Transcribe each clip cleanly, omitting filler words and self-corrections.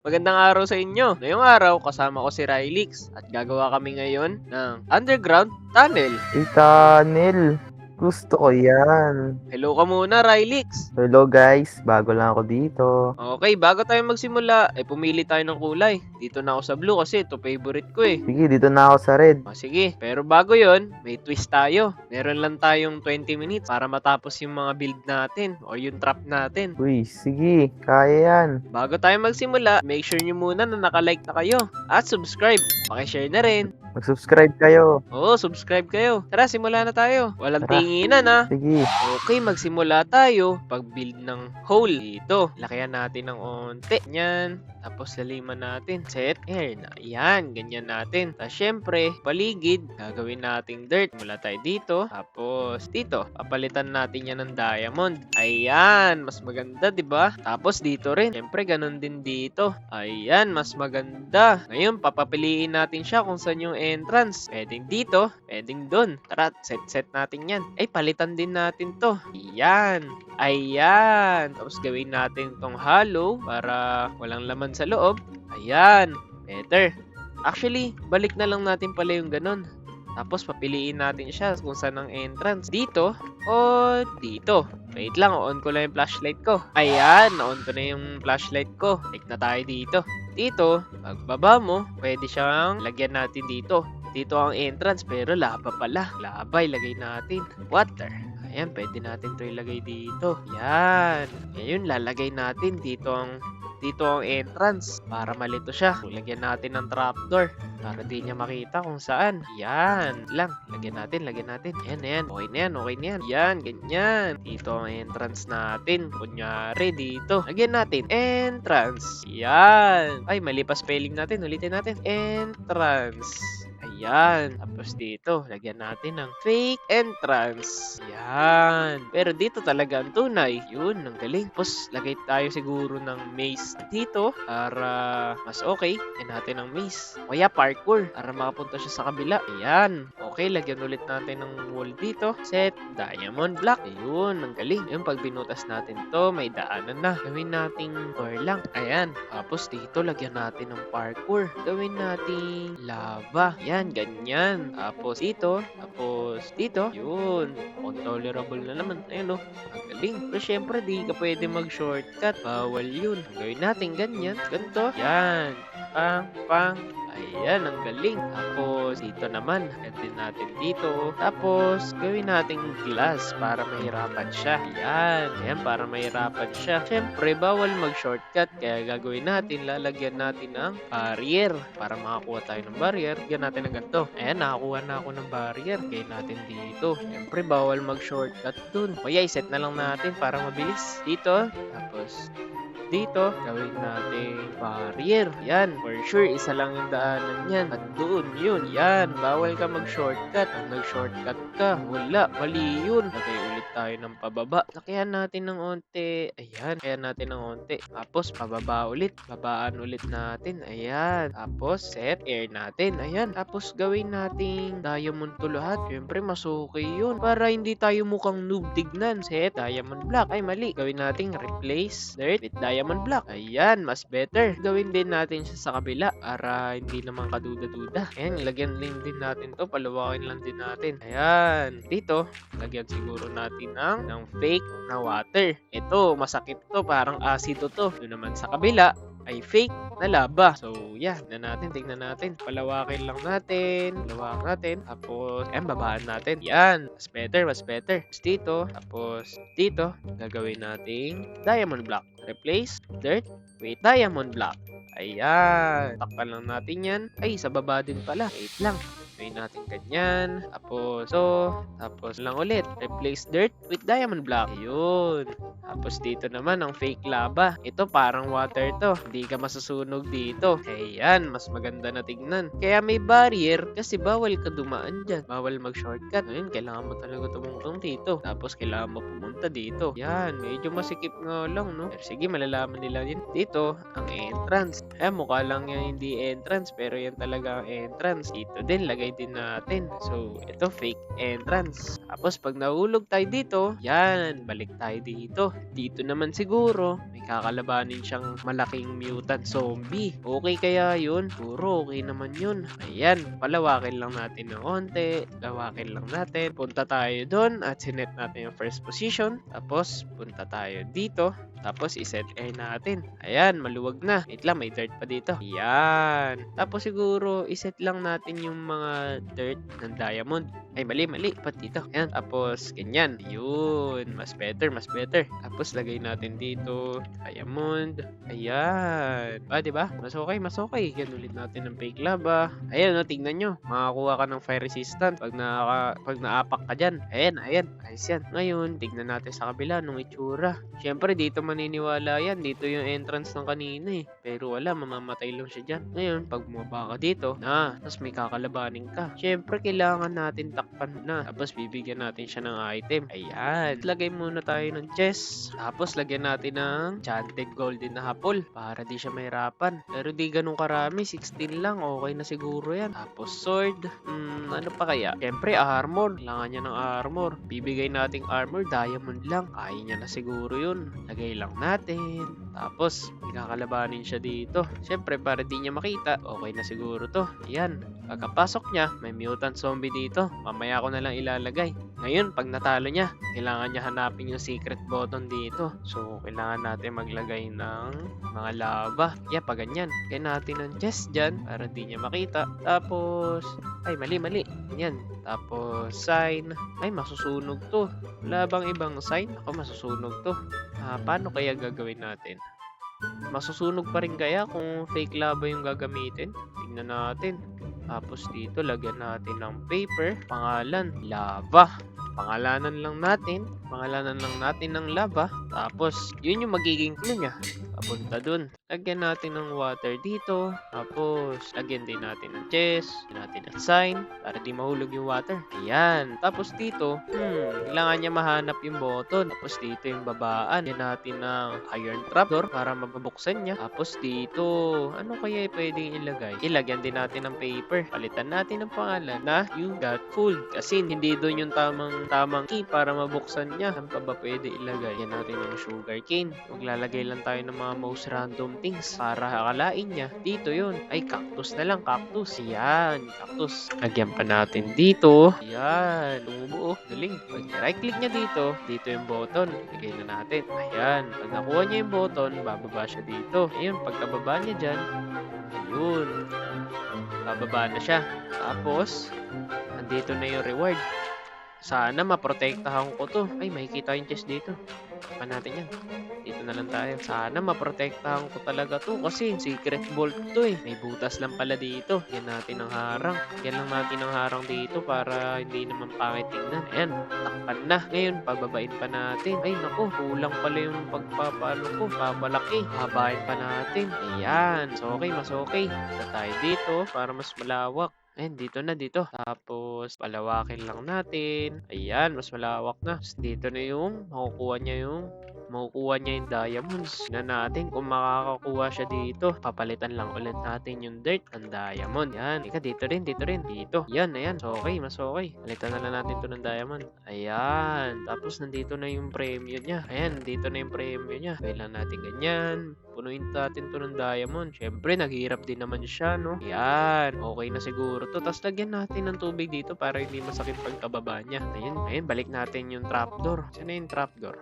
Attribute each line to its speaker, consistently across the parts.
Speaker 1: Magandang araw sa inyo. Ngayong araw, kasama ko si Rylix at gagawa kami ngayon ng underground tunnel.
Speaker 2: Tunnel. Gusto ko yan.
Speaker 1: Hello ka muna, Rylix.
Speaker 2: Hello guys, bago lang ako dito.
Speaker 1: Okay, bago tayo magsimula, ay pumili tayo ng kulay. Dito na ako sa blue kasi ito favorite ko eh.
Speaker 2: Sige, dito na ako sa red.
Speaker 1: O sige, pero bago yon, may twist tayo. Meron lang tayong 20 minutes para matapos yung mga build natin o yung trap natin.
Speaker 2: Uy, sige, kaya yan.
Speaker 1: Bago tayo magsimula, make sure nyo muna na nakalike na kayo at subscribe. Pakishare na rin.
Speaker 2: Mag-subscribe kayo.
Speaker 1: Oo, subscribe kayo. Tara, simula na tayo. Walang
Speaker 2: Tara.
Speaker 1: tinginan ha.
Speaker 2: Sige.
Speaker 1: Okay, magsimula tayo. Pag-build ng hole dito. Lakayan natin ng onte. Yan. Tapos laliman natin. Set air na. Yan, ganyan natin. Tapos syempre, paligid. Gagawin nating dirt. Mula tayo dito. Tapos dito. Papalitan natin yan ng diamond. Ayan, mas maganda, di ba? Tapos dito rin. Syempre, ganun din dito. Ayan, mas maganda. Ngayon, papapiliin natin siya kung saan yung entrance. Pwedeng dito, pwedeng doon. Tara, set natin yan. Ay, palitan din natin to. Ayan. Ayan. Tapos gawin natin tong hollow para walang laman sa loob. Ayan. Better. Actually, balik na lang natin pala yung ganun. Tapos papiliin natin siya kung saan ang entrance. Dito o dito. Wait lang, on ko lang yung flashlight ko. Ayan, on ko na yung flashlight ko. Take na tayo dito. Dito, pagbaba mo, pwede siyang lagyan natin dito. Dito ang entrance, pero lava pala. Lava, ilagay natin. Water. Ayan, pwede natin to ilagay dito. Yan. Ngayon, lalagay natin dito ang entrance para malito siya. Lagyan natin ng trapdoor para di niya makita kung saan. Yan lang. Lagyan natin. Ayan. Okay na yan. Yan, ganyan. Dito ang entrance natin. Kunyari dito. Lagyan natin. Entrance. Yan. Ay, mali pa spelling natin. Ulitin natin. Entrance. Ayan. Tapos dito, lagyan natin ng fake entrance. Ayan. Pero dito talaga ang tunay. Yun, ang galing. Tapos, lagay tayo siguro ng maze dito para mas okay. Lagyan natin ng maze. O kaya parkour para makapunta siya sa kabila. Ayan. Okay, lagyan ulit natin ng wall dito. Set diamond block. Ayun, ang galing. Yung pag binutas natin to, may daanan na. Gawin nating door lang. Ayan. Tapos dito, lagyan natin ng parkour. Gawin nating lava. Ayan, ganyan. Tapos dito. Yun. Tolerable na naman. Ayun, oh. Ang galing. Pero syempre, di ka pwede mag-shortcut. Bawal yun. Gawin natin ganyan. Ganito. Yan. Pang. Ayan, ang galing. Tapos, dito naman. Gawin natin dito. Tapos, gawin nating glass para mahirapan siya. Ayan, para mahirapan siya. Siyempre, bawal mag-shortcut. Kaya gagawin natin, lalagyan natin ng barrier. Para makakuha tayo ng barrier, lagyan natin ng ganito. Ayan, nakakuha na ako ng barrier. Gawin natin dito. Siyempre, bawal mag-shortcut dun. Kaya, iset na lang natin para mabilis. Dito. Tapos, dito, gawin natin barrier. Yan, for sure, isa lang yung daanan yan. At doon, yun, yan. Bawal ka mag-shortcut. Pag nag-shortcut ka, wala, mali yun. Lagay ulit tayo ng pababa. Lakayan natin ng onte. Ayan, kaya natin ng onte. Tapos, pababa ulit. Babaan ulit natin. Ayan. Tapos, set air natin. Ayan. Tapos, gawin nating diamond to lahat. Siyempre, masuki yun. Para hindi tayo mukhang noob tignan. Set diamond block. Ay, mali. Gawin nating replace dirt with diamond block. Ayan, mas better. Gawin din natin siya sa kabila para hindi naman kaduda-duda. Ayan, lagyan din natin to. Palawakin lang din natin. Ayan. Dito, lagyan siguro natin ng fake na water. Ito, masakit to. Parang asido to. Doon naman sa kabila ay fake na lava. So, yeah. Tignan natin. Palawakin lang natin. Tapos, babaan natin. Yan. Mas better. Tapos, dito, gagawin nating diamond block. Replace dirt with diamond block. Ayan. Takpan lang natin yan. Ay, sa baba din pala. Wait lang. Gawin natin ganyan. Tapos lang ulit. Replace dirt with diamond block. Ayun. Tapos dito naman ang fake lava. Ito parang water to. Hindi ka masusunog dito. Ayan. Mas maganda na tignan. Kaya may barrier kasi bawal ka dumaan dyan. Bawal mag-shortcut. Ngayon, kailangan mo talaga tumungtong dito. Tapos kailangan mo pumunta dito. Yan. Medyo masikip nga lang, no? Pero sige, malalaman nila din. Dito, ang entrance. Mukha lang yan hindi entrance. Pero yan talaga ang entrance. Dito din, lagay din natin. So, ito fake entrance. Tapos pag nahulog tayo dito, yan, balik tayo dito. Dito naman siguro, may kakalabanin siyang malaking mutant zombie. Okay kaya yun? Puro okay naman yun. Ayan, palawakin lang natin ng onte. Lawakin lang natin. Punta tayo doon at sinet natin yung first position. Tapos, punta tayo dito. Tapos, iset air natin. Ayan, maluwag na. Wait lang, may dirt pa dito. Ayan. Tapos, siguro, iset lang natin yung mga dirt ng diamond. Ay, mali. Pat dito. Ayan. Tapos, ganyan. Yun. Mas better. Tapos, lagay natin dito. Diamond. Ayan. Diba? Mas okay. Yan ulit natin ng fake lava. Ayan, no, tingnan nyo. Makakuha ka ng fire resistant pag naapak ka dyan. Ayan. Ayos yan. Ngayon, tignan natin sa kabila nung itsura. Siyempre, dito maniniwala yan. Dito yung entrance ng kanina eh. Pero wala, mamamatay lang siya dyan. Ngayon, pag bumaba ka dito, tapos may kakalabanin ka. Siyempre, kailangan natin takpan na. Tapos, bibigyan natin siya ng item. Ayan. Lagay muna tayo ng chest. Tapos, lagyan natin ng enchanted golden na hapol para di siya mahirapan. Pero di ganun karami. 16 lang. Okay na siguro yan. Tapos, sword. Ano pa kaya? Siyempre, armor. Kailangan niya ng armor. Bibigay nating armor. Diamond lang. Kaya niya na siguro yun. Lagay lang natin. Tapos, ikakalabanin siya dito. Siyempre, para di niya makita, okay na siguro to. Ayan. Pagkapasok niya, may mutant zombie dito. Mamaya ko na lang ilalagay. Ngayon, pag natalo niya, kailangan niya hanapin yung secret button dito. So, kailangan natin maglagay ng mga lava. Yeah, pag ganyan. Kaya natin ng chest dyan para di niya makita. Tapos, ay, mali. Ganyan. Tapos, sign. Ay, masusunog to. Wala bang ibang sign? Ako, masusunog to. Paano kaya gagawin natin? Masusunog pa rin kaya kung fake lava yung gagamitin? Tingnan natin. Tapos dito, lagyan natin ng paper. Pangalan, lava. Pangalanan lang natin ng lava. Tapos, yun yung magiging clue niya. Papunta dun. Lagyan natin ng water dito. Tapos, lagyan din natin ng chest. Lagyan natin ng sign para di mahulog yung water. Ayan. Tapos dito, kailangan niya mahanap yung button. Tapos dito yung babaan. Lagyan natin ng iron trapdoor para mabubuksan niya. Tapos dito, ano kaya pwedeng ilagay? Ilagyan din natin ng paper. Palitan natin ng pangalan na you got food. Kasi hindi doon yung tamang key para mabuksan niya. Saan pa ba pwede ilagay? Lagyan natin ng sugar cane. Maglalagay lang tayo ng mga most random things para akalain niya. Dito yun. Ay, cactus na lang. Cactus. Yan. Cactus. Lagyan pa natin dito. Yan. Tumubuo. Galing. Pag right click niya dito, dito yung button. Lagay na natin. Ayan. Pag nakuha niya yung button, bababa siya dito. Ayun. Pagkababa niya dyan, ayun. Bababa na siya. Tapos, nandito na yung reward. Sana maprotektahan ko to. Ay, makikita yung chest dito. Pa natin yan. Dito na lang tayo. Sana maprotektahan ko talaga to kasi secret vault to eh. May butas lang pala dito. Yan natin ang harang. Yan lang natin ang harang dito para hindi naman pangit tingnan. Ayan, takpan na. Ngayon, pababain pa natin. Ay, naku, kulang pala yung pagpapalo ko. Papalaki. Habain pa natin. Ayan, mas okay. Punta tayo dito para mas malawak. Ayan, dito. Tapos, palawakin lang natin. Ayan, mas malawak na. Tapos, dito na yung makukuha niya yung diamonds. Tignan natin kung makakakuha siya dito. Papalitan lang ulit natin yung dirt ng diamond. Yan. Ika, dito rin. Dito. Yan, ayan. Mas okay. Palitan na lang natin to ng diamond. Ayan. Tapos, nandito na yung premium niya. Ayan, dito na yung premium niya. Kailan natin ganyan. Punuin natin to ng diamond. Siyempre, naghihirap din naman siya, no? Yan. Okay na siguro to. Tapos, lagyan natin ng tubig dito para hindi masakit pagkababa niya. Ayan, balik natin yung trapdoor. Saan na yung trapdoor?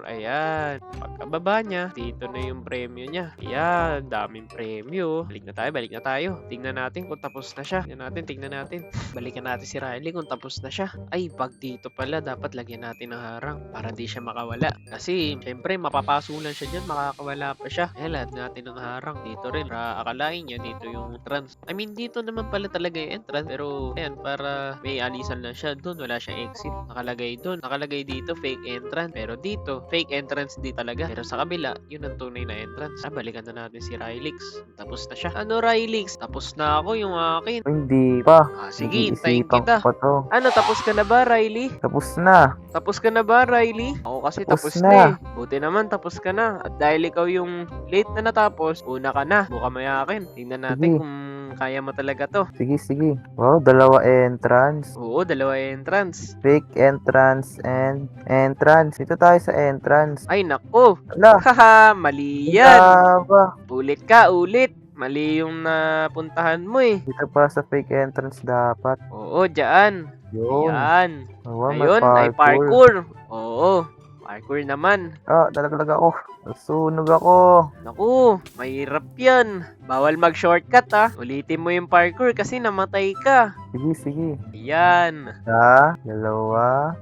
Speaker 1: Ayan. Pagkababa niya, dito na yung premyo niya. Ayan, daming premyo. Balik na tayo. Tingnan natin kung tapos na siya. Tingnan natin. Balikan natin si Riley kung tapos na siya. Ay, pag dito pala, dapat lagyan natin ng harang para di siya makawala. Kasi, syempre, mapapasulan siya dyan. Makakawala pa siya. Ayan, lahat natin ng harang. Dito rin. Para akalain niya, dito yung entrance. I mean, dito naman pala talaga yung entrance. Pero, ayan, para may alisan lang siya. Doon, wala siyang exit. Nakalagay doon. Nakalagay dito, fake entrance. Pero dito, fake entrance di talaga. Pero sa kabila, yun ang tunay na entrance. Balikan na natin si Rylix. Tapos na siya. Ano, Rylix? Tapos na ako yung akin.
Speaker 2: Hindi pa.
Speaker 1: Sige, hintayin
Speaker 2: Nag-iisipan
Speaker 1: kita.
Speaker 2: ko pa to.
Speaker 1: Ano, tapos ka na ba, Riley?
Speaker 2: Tapos na.
Speaker 1: Tapos ka na ba, Riley? Ako kasi tapos
Speaker 2: Tapos
Speaker 1: na
Speaker 2: na.
Speaker 1: eh. Buti naman, tapos ka na. At dahil ikaw yung late na natapos, una ka na. Buka may akin. Tingnan natin
Speaker 2: Sige.
Speaker 1: kung kaya mo talaga to.
Speaker 2: Sige. Wow, dalawa entrance.
Speaker 1: Oo, dalawa entrance.
Speaker 2: Fake entrance and entrance. Dito tayo sa entrance.
Speaker 1: Ay, nako.
Speaker 2: Ala,
Speaker 1: Haha, mali yan.
Speaker 2: ba?
Speaker 1: Ulit ka, ulit. Mali yung napuntahan mo eh.
Speaker 2: Dito pa sa fake entrance dapat.
Speaker 1: Oo, dyan.
Speaker 2: Yun.
Speaker 1: Yan.
Speaker 2: Wow, may
Speaker 1: Ayun, ay parkour. Oo, parkour naman.
Speaker 2: Dalaglag ako. Nasunog ako.
Speaker 1: Naku, mahirap yan. Bawal mag-shortcut ha. Ulitin mo yung parkour kasi namatay ka.
Speaker 2: Sige.
Speaker 1: Yan.
Speaker 2: Isa, dalawa,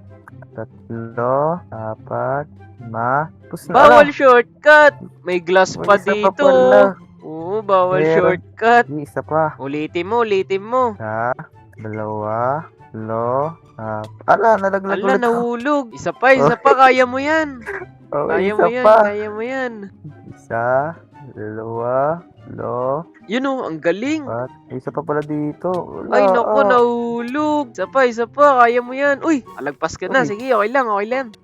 Speaker 2: tatlo, apat, lima. Tapos na.
Speaker 1: Bawal shortcut. May glass
Speaker 2: May
Speaker 1: pa
Speaker 2: isa
Speaker 1: dito.
Speaker 2: pala.
Speaker 1: Oo, bawal
Speaker 2: Meron.
Speaker 1: shortcut.
Speaker 2: Sige, isa pa.
Speaker 1: Ulitin mo.
Speaker 2: Isa, dalawa, tatlo, apat. Nalaglag
Speaker 1: Ala,
Speaker 2: ulit ako.
Speaker 1: nahulog. Isa pa. Kaya mo yan.
Speaker 2: Okay,
Speaker 1: Kaya mo
Speaker 2: isa
Speaker 1: yan,
Speaker 2: pa.
Speaker 1: kaya mo yan.
Speaker 2: Isa, dalawa, tatlo,
Speaker 1: Yun oh, ang galing.
Speaker 2: apat. May isa pa pala dito. Wala,
Speaker 1: Ay, naku, nahulog. Isa pa, kaya mo yan. Uy, alagpas ka na.
Speaker 2: Uy.
Speaker 1: Sige, okay lang.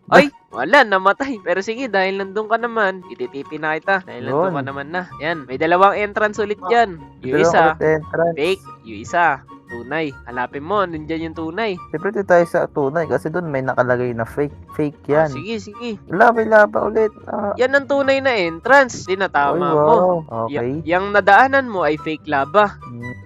Speaker 1: Ay, wala, namatay. Pero sige, dahil nandun ka naman, ititipin na kita. Dahil nandun
Speaker 2: Yun.
Speaker 1: ka naman na. Yan, may dalawang entrance ulit dyan. Yung
Speaker 2: Dalawang
Speaker 1: isa,
Speaker 2: ulit entrance.
Speaker 1: fake. Yung isa, tunay. Hanapin mo, nandyan yung tunay.
Speaker 2: Siyempre dito tayo sa tunay kasi doon may nakalagay na fake. Fake
Speaker 1: Ah,
Speaker 2: yan.
Speaker 1: sige.
Speaker 2: May laba ulit.
Speaker 1: Yan ang tunay na entrance. Tinatama
Speaker 2: Ay,
Speaker 1: mo.
Speaker 2: wow. Okay.
Speaker 1: Yung nadaanan mo ay fake lava.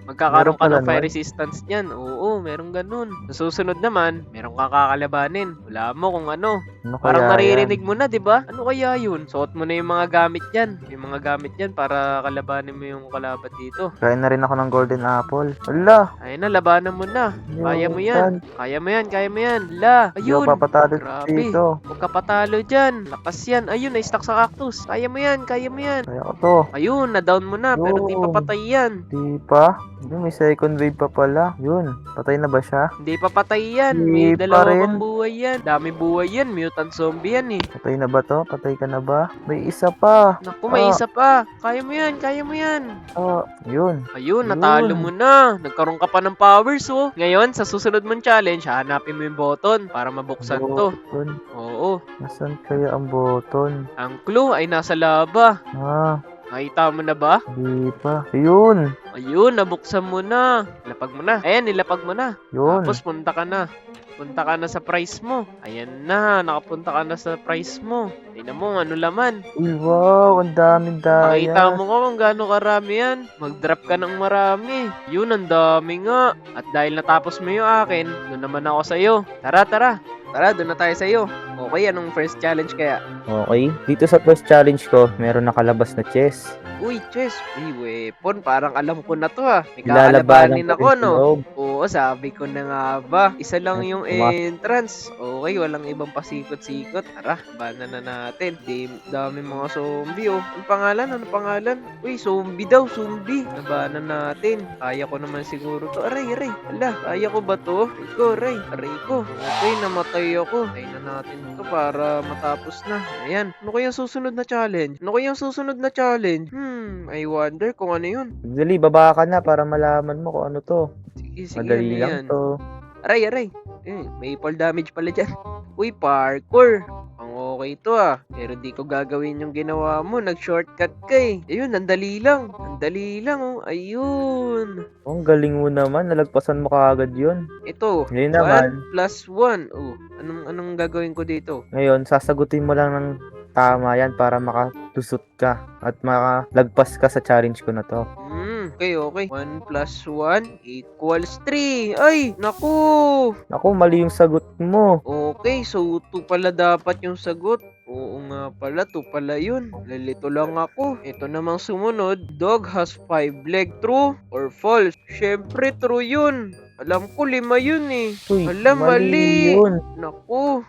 Speaker 1: Magkakaroon
Speaker 2: Meron
Speaker 1: ka
Speaker 2: pala
Speaker 1: ng fire resistance niyan. Oo, meron ganun. Sa susunod naman, meron kang kakalabanin. Wala mo kung ano.
Speaker 2: Ano
Speaker 1: Parang
Speaker 2: kaya
Speaker 1: naririnig mo na, di ba? Ano kaya yun? Suot mo na yung mga gamit dyan. Yung mga gamit dyan para kalabanin mo yung kalaban dito.
Speaker 2: yan? Kain na rin ako ng golden apple. Wala.
Speaker 1: Ayun na, labanan mo na. Kaya mo yan. Kaya mo yan. La,
Speaker 2: Hindi ako
Speaker 1: ayun.
Speaker 2: papatalo
Speaker 1: Grabe.
Speaker 2: dito.
Speaker 1: Huwag ka patalo dyan. Lakas yan. Ayun, na-stuck sa cactus. Kaya mo yan.
Speaker 2: Kaya ko to.
Speaker 1: Ayun, na-down mo na. Pero di pa
Speaker 2: Yun.
Speaker 1: patay yan.
Speaker 2: Di pa. May second wave pa pala. Yun. Patay na ba siya?
Speaker 1: Hindi pa patay yan.
Speaker 2: Di
Speaker 1: May
Speaker 2: pa
Speaker 1: dalawa
Speaker 2: rin.
Speaker 1: pang buhay yan. Dami buhay yan. Mutant zombie yan eh.
Speaker 2: Patay na ba to? Patay ka na ba? May isa pa.
Speaker 1: Naku, may isa pa. Kaya mo yan.
Speaker 2: Yun.
Speaker 1: Ayun,
Speaker 2: Yun.
Speaker 1: natalo mo na. Nagkaroon ka pa ng powers, oh. Ngayon, sa susunod mong challenge, hanapin mo yung button para mabuksan to.
Speaker 2: Button.
Speaker 1: Oo.
Speaker 2: Nasaan kaya ang button?
Speaker 1: Ang clue ay nasa laba. Nakita mo na ba?
Speaker 2: Di pa. Yun.
Speaker 1: Ayun, nabuksan mo na. Nilapag mo na. Ayan, nilapag mo na.
Speaker 2: Yun.
Speaker 1: Tapos, punta ka na. Punta ka na sa price mo. Ayan na, nakapunta ka na sa price mo. Tingnan mo, ano laman.
Speaker 2: Uy, wow. Ang daming daya.
Speaker 1: Makita mo nga kung gaano karami yan. Mag-drop ka ng marami. Yun, ang dami nga. At dahil natapos mo yung akin, doon naman ako sa'yo. Tara. Tara, doon na tayo sa'yo. Okay, anong first challenge kaya?
Speaker 2: Okay. Dito sa first challenge ko, meron nakalabas na chess.
Speaker 1: Uy, chess. Uy, weapon. Parang alam ko na to ha. May
Speaker 2: Ilalabanan
Speaker 1: kakalabanin
Speaker 2: ko
Speaker 1: ako,
Speaker 2: rin sa
Speaker 1: no?
Speaker 2: loob.
Speaker 1: Oo, sabi ko na nga ba. Isa lang yung
Speaker 2: Tuma-
Speaker 1: entrance. Okay, walang ibang pasikot-sikot. Tara, banan na natin. Dami mga zombie, oh. Ano pangalan? Uy, zombie daw, zombie. Labanan natin. Kaya ko naman siguro to. Aray. Ala, kaya ko ba to? Aray ko. Okay, namatay ako. Kaya na natin to para matapos na. Ayan. Ano kayang susunod na challenge? I wonder kung ano yun.
Speaker 2: Dali, baba ka na para malaman mo kung ano to.
Speaker 1: Sige,
Speaker 2: Madali
Speaker 1: ano
Speaker 2: lang
Speaker 1: yan?
Speaker 2: to.
Speaker 1: Aray. May fall damage pala dyan. Uy, parkour. Ang okay to ah. Pero di ko gagawin yung ginawa mo. Nag-shortcut ka eh. Ayun, ang dali lang oh. Ayun.
Speaker 2: Ang galing mo naman. Nalagpasan mo kaagad yun.
Speaker 1: Ito.
Speaker 2: Ngayon naman.
Speaker 1: 1 plus 1. Oh, anong gagawin ko dito?
Speaker 2: Ngayon, sasagutin mo lang ng tama yan para makatusot ka at makalagpas ka sa challenge ko na to.
Speaker 1: Okay. 1 plus 1 equals 3. Ay, naku.
Speaker 2: Naku, mali yung sagot mo.
Speaker 1: Okay, so 2 pala dapat yung sagot. Oo nga pala, 2 pala yun. Lalito lang ako. Ito namang sumunod. Dog has 5 leg. True or false? Syempre, true yun. Alam ko, 5 yun eh.
Speaker 2: Uy,
Speaker 1: Hala, mali.
Speaker 2: yun.
Speaker 1: Naku,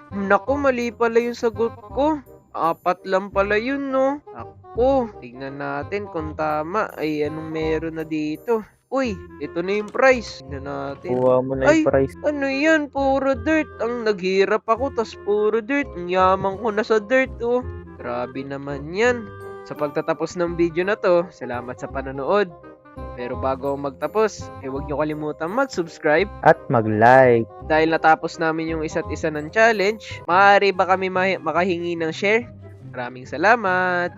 Speaker 1: mali pala yung sagot ko. 4 lang pala yun, no? Ako, tignan natin kung tama. Ay, anong meron na dito? Uy, ito na yung price. Tignan natin.
Speaker 2: Kuha mo na
Speaker 1: Ay!
Speaker 2: yung price.
Speaker 1: Ano yan? Puro dirt. Ang naghirap ako, tas puro dirt. Ang yaman ko na sa dirt, oh. Grabe naman yan. Sa pagtatapos ng video na to, salamat sa panonood. Pero bago ako magtapos, huwag nyo kalimutan mag-subscribe.
Speaker 2: At mag-like.
Speaker 1: Dahil natapos namin yung isa't isa ng challenge, maaari ba kami makahingi ng share? Maraming salamat!